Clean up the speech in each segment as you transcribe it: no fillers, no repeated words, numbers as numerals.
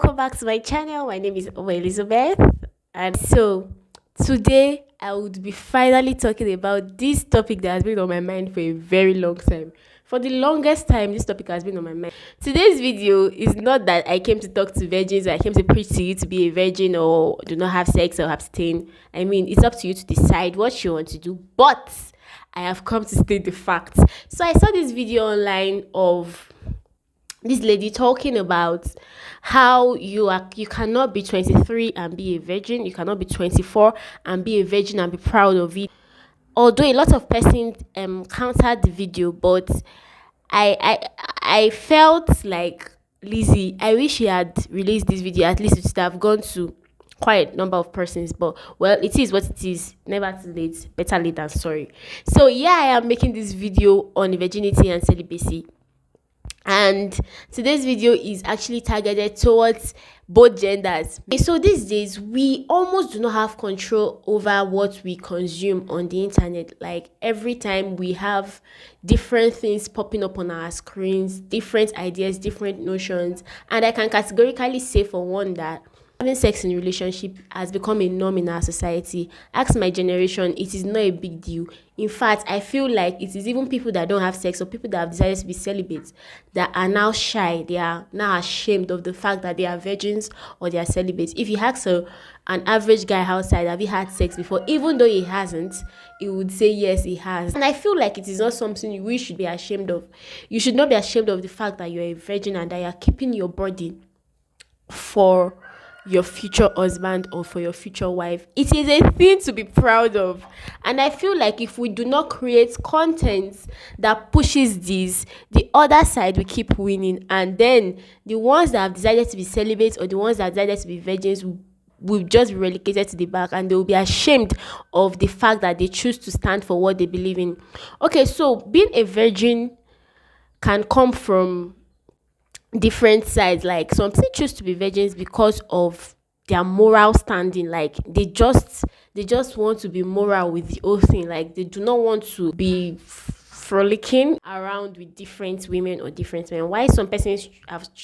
welcome back to my channel. My name is Elizabeth, and so today I would be finally talking about this topic that has been on my mind for a very long time. For the longest time, this topic has been on my mind. Today's video is not that I came to talk to virgins, or I came to preach to you to be a virgin or do not have sex or abstain. I mean, it's up to you to decide what you want to do, but I have come to state the facts. So I saw this video online of this lady talking about how you cannot be 23 and be a virgin, you cannot be 24 and be a virgin and be proud of it. Although a lot of persons countered the video, but I felt like, Lizzie, I wish she had released this video. At least it would have gone to quite a number of persons, but well, it is what it is. Never too late, better late than sorry. So yeah, I am making this video on virginity and celibacy, and today's video is actually targeted towards both genders. So these days we almost do not have control over what we consume on the internet. Like every time we have different things popping up on our screens, different ideas, different notions, and I can categorically say for one that having sex in relationship has become a norm in our society. Ask my generation, it is not a big deal. In fact, I feel like it is even people that don't have sex or people that have decided to be celibate that are now shy. They are now ashamed of the fact that they are virgins or they are celibates. If you ask an average guy outside, have you had sex before? Even though he hasn't, he would say yes, he has. And I feel like it is not something we should be ashamed of. You should not be ashamed of the fact that you're a virgin and that you're keeping your body for your future husband or for your future wife. It is a thing to be proud of, and I feel like if we do not create content that pushes this, the other side will keep winning, and then the ones that have decided to be celibate or the ones that have decided to be virgins will just be relegated to the back, and they will be ashamed of the fact that they choose to stand for what they believe in. Okay, so being a virgin can come from different sides. Like some people choose to be virgins because of their moral standing. Like they just want to be moral with the whole thing. Like they do not want to be frolicking around with different women or different men. Why some persons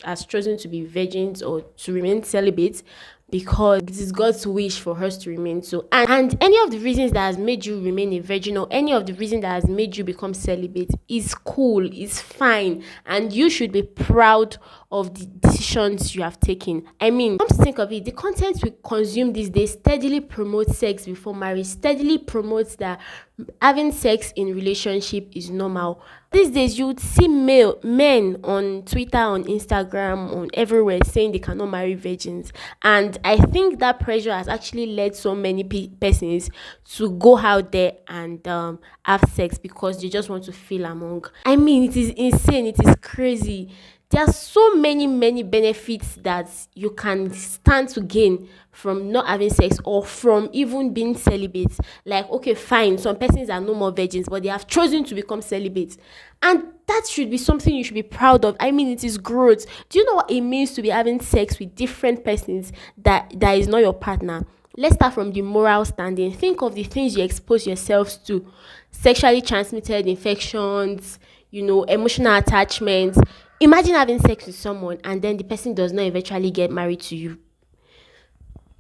has chosen to be virgins or to remain celibate? Because it is God's wish for us to remain so. And any of the reasons that has made you remain a virgin or any of the reasons that has made you become celibate is cool, is fine, and you should be proud of the decisions you have taken. I mean, come to think of it, the content we consume these days steadily promotes sex before marriage, steadily promotes that having sex in relationship is normal. These days you would see men on Twitter, on Instagram, on everywhere saying they cannot marry virgins, and I think that pressure has actually led so many persons to go out there and have sex because they just want to feel among. I mean, it is insane, it is crazy. There are so many benefits that you can stand to gain from not having sex or from even being celibate. Like, okay, fine, some persons are no more virgins, but they have chosen to become celibate. And that should be something you should be proud of. I mean, it is growth. Do you know what it means to be having sex with different persons that is not your partner? Let's start from the moral standing. Think of the things you expose yourselves to. Sexually transmitted infections, emotional attachments. Imagine having sex with someone and then the person does not eventually get married to you.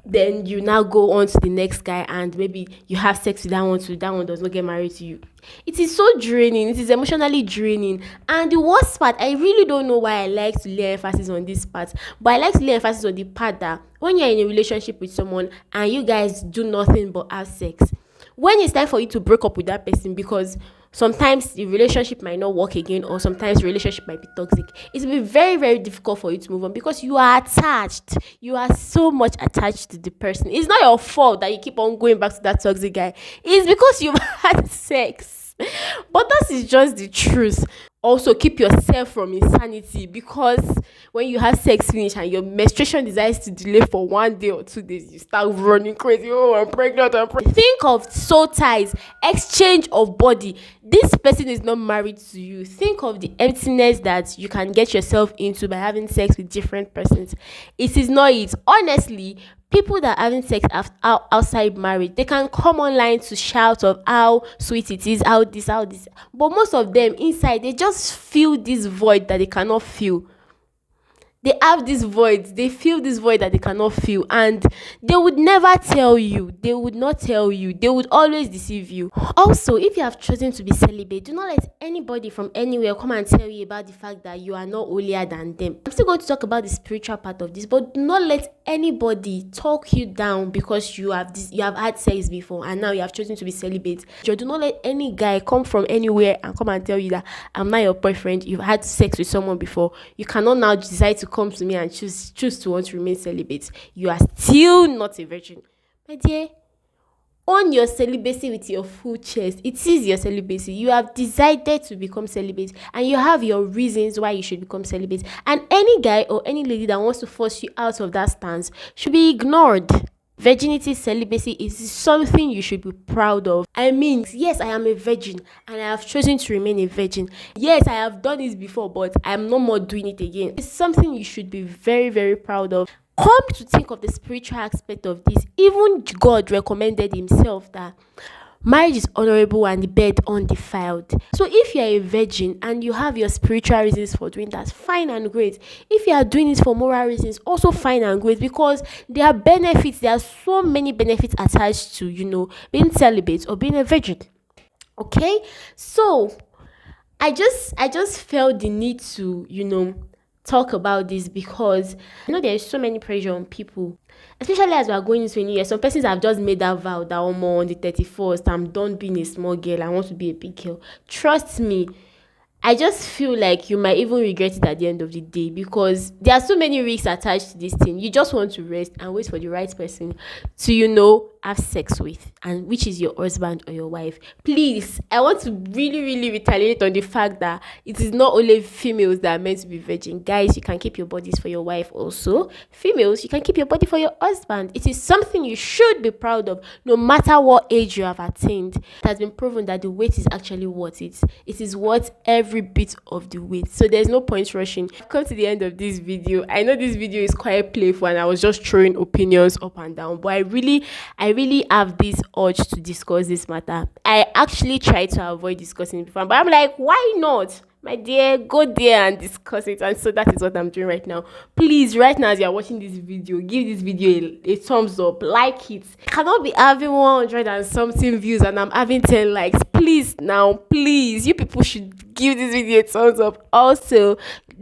Then you now go on to the next guy and maybe you have sex with that one too. That one does not get married to you. It is so draining. It is emotionally draining. And the worst part, I really don't know why I like to lay emphasis on this part, but I like to lay emphasis on the part that when you're in a relationship with someone and you guys do nothing but have sex, when it's time for you to break up with that person, because sometimes the relationship might not work again, or sometimes the relationship might be toxic, it will be very difficult for you to move on because you are attached. You are so much attached to the person. It's not your fault that you keep on going back to that toxic guy. It's because you've had sex. But that is just the truth. Also, keep yourself from insanity, because when you have sex finish and your menstruation decides to delay for 1 day or 2 days, you start running crazy. Oh, I'm pregnant. Think of soul ties, exchange of body. This person is not married to you. Think of the emptiness that you can get yourself into by having sex with different persons. It is not it. Honestly, people that are having sex outside marriage, they can come online to shout of how sweet it is, how this, but most of them inside, they just feel this void that they cannot feel. They have this void, they feel this void that they cannot feel, and they would never tell you, they would not tell you, they would always deceive you. Also, if you have chosen to be celibate, do not let anybody from anywhere come and tell you about the fact that you are not holier than them. I'm still going to talk about the spiritual part of this, but do not let anybody talk you down because you have had sex before and now you have chosen to be celibate. Do not let any guy come from anywhere and come and tell you that I'm not your boyfriend, you've had sex with someone before, you cannot now decide to come to me and choose to want to remain celibate. You are still not a virgin. My dear, own your celibacy with your full chest. It is your celibacy. You have decided to become celibate and you have your reasons why you should become celibate. And any guy or any lady that wants to force you out of that stance should be ignored. Virginity, celibacy is something you should be proud of. I mean, yes, I am a virgin and I have chosen to remain a virgin. Yes, I have done this before, but I am no more doing it again. It's something you should be very, very proud of. Come to think of the spiritual aspect of this, even God recommended himself that marriage is honorable and the bed undefiled. So if you are a virgin and you have your spiritual reasons for doing that, fine and great. If you are doing it for moral reasons, also fine and great, because there are benefits. There are so many benefits attached to, being celibate or being a virgin. Okay, so I just felt the need to talk about this because there is so many pressure on people, especially as we are going into a new year. Some persons have just made that vow that on the 31st I'm done being a small girl, I want to be a big girl. Trust me, I just feel like you might even regret it at the end of the day because there are so many risks attached to this thing. You just want to rest and wait for the right person to, have sex with, and which is your husband or your wife. Please, I want to really, really retaliate on the fact that it is not only females that are meant to be virgin. Guys, you can keep your bodies for your wife also. Females, you can keep your body for your husband. It is something you should be proud of, no matter what age you have attained. It has been proven that the weight is actually worth it. It is worth every bit of the weight. So there's no point rushing. I've come to the end of this video. I know this video is quite playful and I was just throwing opinions up and down, but I really have this urge to discuss this matter. I actually try to avoid discussing it before, but I'm like, why not? My dear, go there and discuss it. And so that is what I'm doing right now. Please, right now as you're watching this video, give this video a thumbs up, like it. I cannot be having 100 and something views and I'm having 10 likes. Please now, please, you people should give this video a thumbs up. Also,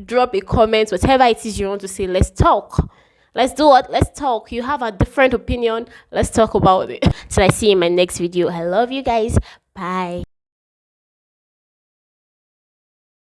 drop a comment, whatever it is you want to say. Let's talk. Let's do it. Let's talk. You have a different opinion. Let's talk about it. So I see you in my next video. I love you guys. Bye.